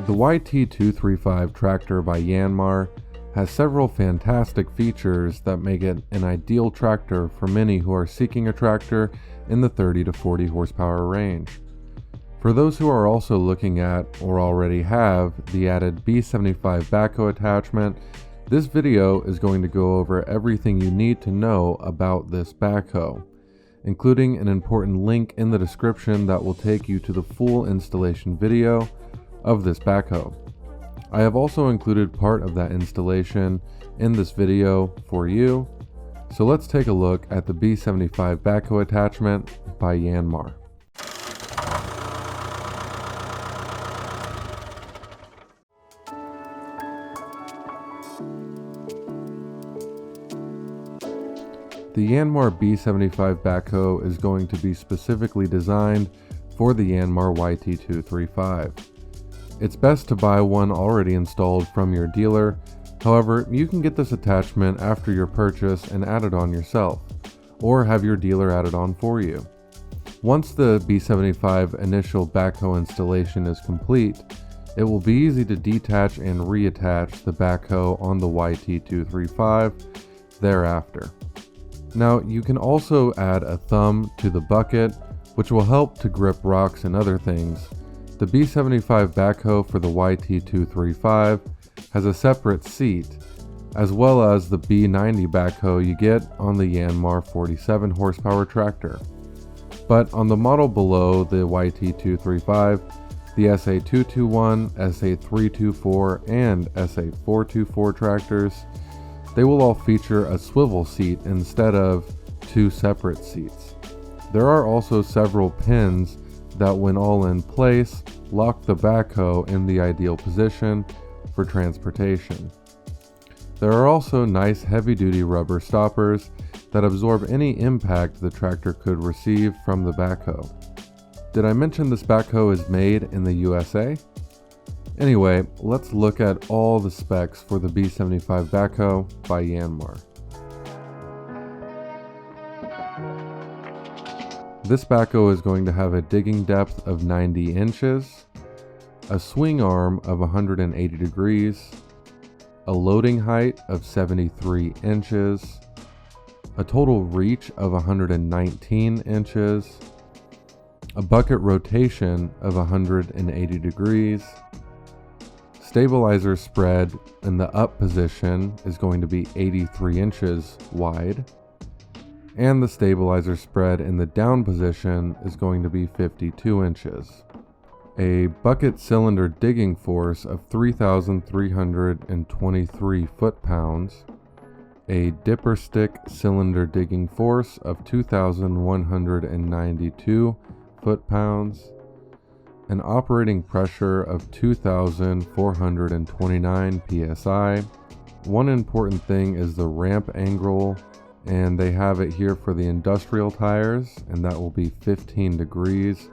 The YT235 tractor by Yanmar has several fantastic features that make it an ideal tractor for many who are seeking a tractor in the 30 to 40 horsepower range. For those who are also looking at or already have the added B75 backhoe attachment, this video is going to go over everything you need to know about this backhoe, including an important link in the description that will take you to the full installation video of this backhoe. I have also included part of that installation in this video for you, so let's take a look at the B75 backhoe attachment by Yanmar. The Yanmar B75 backhoe is going to be specifically designed for the Yanmar YT235. It's best to buy one already installed from your dealer. However, you can get this attachment after your purchase and add it on yourself, or have your dealer add it on for you. Once the B75 initial backhoe installation is complete, it will be easy to detach and reattach the backhoe on the YT235 thereafter. Now, you can also add a thumb to the bucket, which will help to grip rocks and other things. The B75 backhoe for the YT235 has a separate seat, as well as the B90 backhoe you get on the Yanmar 47 horsepower tractor. But on the model below the YT235, the SA221, SA324, and SA424 tractors, they will all feature a swivel seat instead of two separate seats. There are also several pins that, when all in place, lock the backhoe in the ideal position for transportation. There are also nice heavy-duty rubber stoppers that absorb any impact the tractor could receive from the backhoe. Did I mention this backhoe is made in the USA? Anyway, let's look at all the specs for the B75 backhoe by Yanmar. This backhoe is going to have a digging depth of 90 inches, a swing arm of 180 degrees, a loading height of 73 inches, a total reach of 119 inches, a bucket rotation of 180 degrees, stabilizer spread in the up position is going to be 83 inches wide, and the stabilizer spread in the down position is going to be 52 inches. A bucket cylinder digging force of 3,323 foot-pounds, a dipper stick cylinder digging force of 2,192 foot-pounds, an operating pressure of 2,429 psi. One important thing is the ramp angle, and they have it here for the industrial tires, and that will be 15 degrees.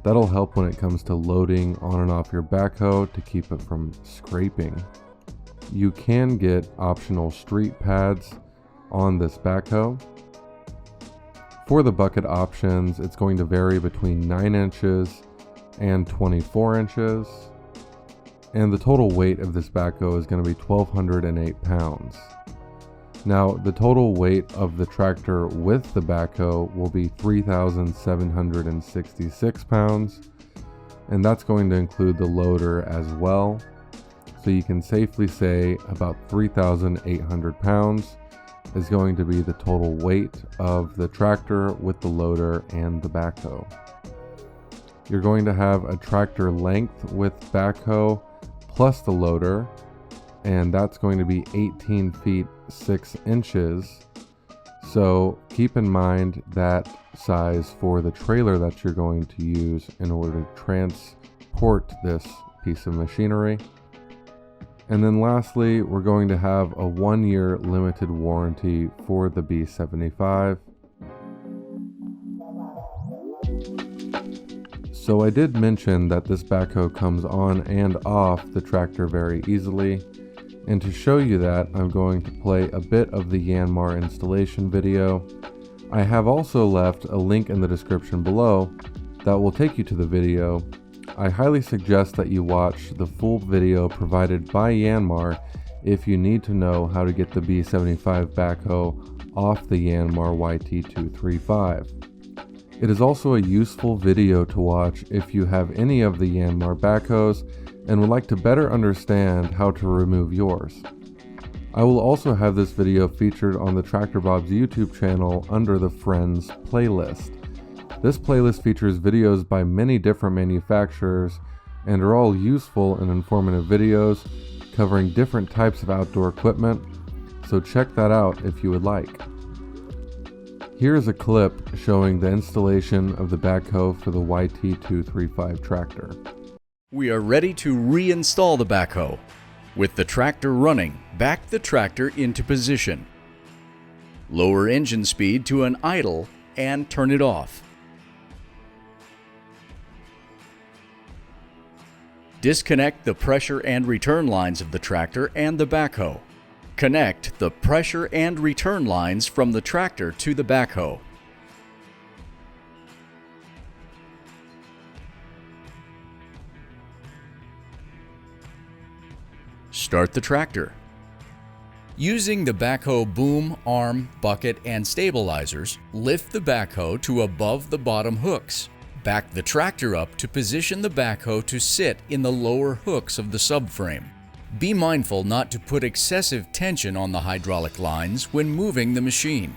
That'll help when it comes to loading on and off your backhoe to keep it from scraping. You can get optional street pads on this backhoe. For the bucket options, it's going to vary between 9 inches and 24 inches. And the total weight of this backhoe is going to be 1,208 pounds. Now, the total weight of the tractor with the backhoe will be 3,766 pounds, and that's going to include the loader as well. So you can safely say about 3,800 pounds is going to be the total weight of the tractor with the loader and the backhoe. You're going to have a tractor length with backhoe plus the loader, and that's going to be 18 feet 6 inches. So keep in mind that size for the trailer that you're going to use in order to transport this piece of machinery. And then lastly, we're going to have a 1-year limited warranty for the B75. So I did mention that this backhoe comes on and off the tractor very easily. And to show you that, I'm going to play a bit of the Yanmar installation video. I have also left a link in the description below that will take you to the video I highly suggest that you watch the full video provided by Yanmar if you need to know how to get the B75 backhoe off the Yanmar YT235. It is also a useful video to watch if you have any of the Yanmar backhoes and would like to better understand how to remove yours. I will also have this video featured on the Tractor Bob's YouTube channel under the Friends playlist. This playlist features videos by many different manufacturers and are all useful and informative videos covering different types of outdoor equipment, so check that out if you would like. Here is a clip showing the installation of the backhoe for the YT235 tractor. We are ready to reinstall the backhoe. With the tractor running, back the tractor into position. Lower engine speed to an idle and turn it off. Disconnect the pressure and return lines of the tractor and the backhoe. Connect the pressure and return lines from the tractor to the backhoe. Start the tractor. Using the backhoe boom, arm, bucket, and stabilizers, lift the backhoe to above the bottom hooks. Back the tractor up to position the backhoe to sit in the lower hooks of the subframe. Be mindful not to put excessive tension on the hydraulic lines when moving the machine.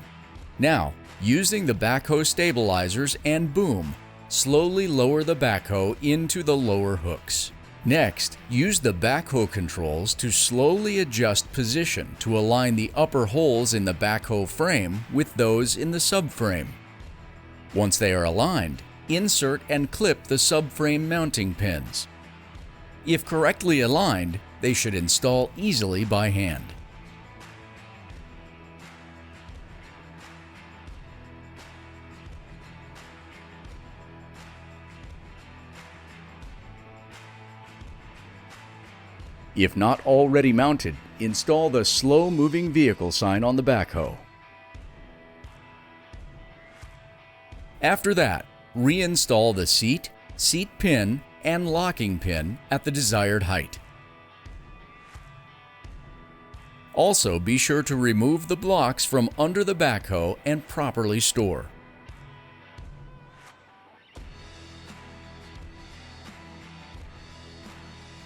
Now, using the backhoe stabilizers and boom, slowly lower the backhoe into the lower hooks. Next, use the backhoe controls to slowly adjust position to align the upper holes in the backhoe frame with those in the subframe. Once they are aligned, insert and clip the subframe mounting pins. If correctly aligned, they should install easily by hand. If not already mounted, install the slow-moving vehicle sign on the backhoe. After that, reinstall the seat, seat pin, and locking pin at the desired height. Also, be sure to remove the blocks from under the backhoe and properly store.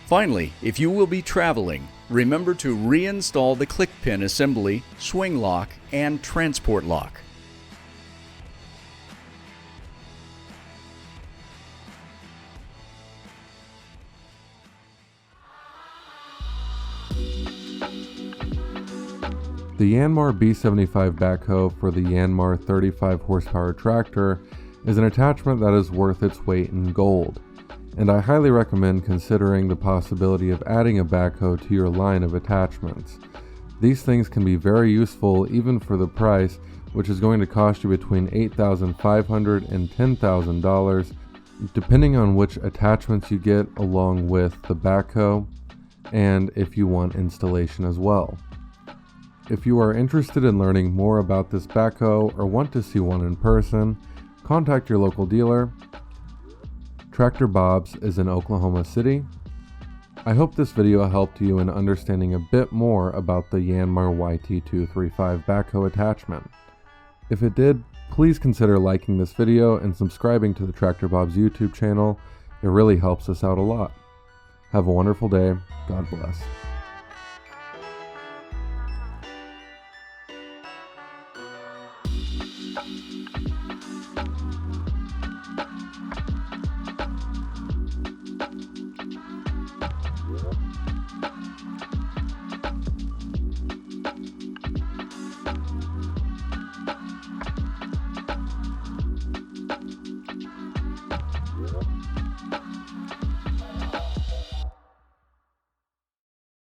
Finally, if you will be traveling, remember to reinstall the click pin assembly, swing lock, and transport lock. The Yanmar B75 backhoe for the Yanmar 35 horsepower tractor is an attachment that is worth its weight in gold, and I highly recommend considering the possibility of adding a backhoe to your line of attachments. These things can be very useful even for the price, which is going to cost you between $8,500 and $10,000, depending on which attachments you get along with the backhoe, and if you want installation as well. If you are interested in learning more about this backhoe or want to see one in person, contact your local dealer. Tractor Bob's is in Oklahoma City. I hope this video helped you in understanding a bit more about the Yanmar YT235 backhoe attachment. If it did, please consider liking this video and subscribing to the Tractor Bob's YouTube channel. It really helps us out a lot. Have a wonderful day. God bless.